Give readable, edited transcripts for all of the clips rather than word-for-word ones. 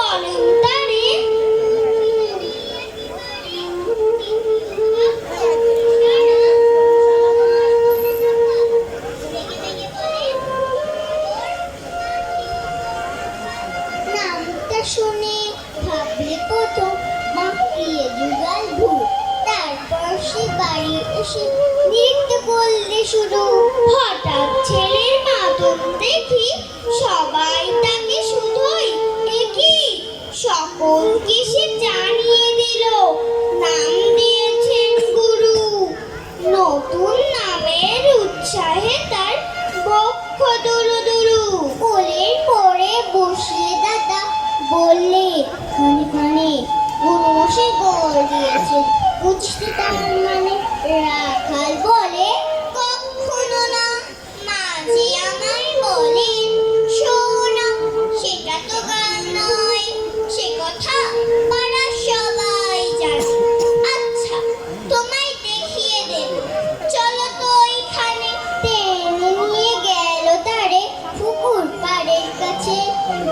বলেন তারে। নামটা শুনে ভাবলে প্রথম মাখিয়ে যুগাল ভূত, তারপর সে বাড়ি এসে নৃত্য করলে শুরু। হঠাৎ ছেলের মাতম দেখি সবাই তাকে শুধুই একই সকলকে সে জানিয়ে দিল, নাম দিয়েছেন গুরু। নতুন নামের উৎসাহে তার বক্ষ দুরু দুরু। কোলের পরে বসিয়ে দাদা বললে, খানে খানে গুরু মশাই গড় দিয়েছে, বুঝতে তার মানে? রাখাল বলে, কখনো না, মাঝি আমায় বলেন শোনা, সেটা তো গান নয়, সে কথা পাড়ার সবাই জানে। আচ্ছা, তোমায় দেখিয়ে দেব, চলো তো ওইখানে। টেনে নিয়ে গেল তারে পুকুর পাড়ের কাছে।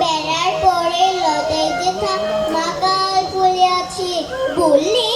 বেড়ার পরে লতায় যেথা মাকাল ফুলে আছে। বললে,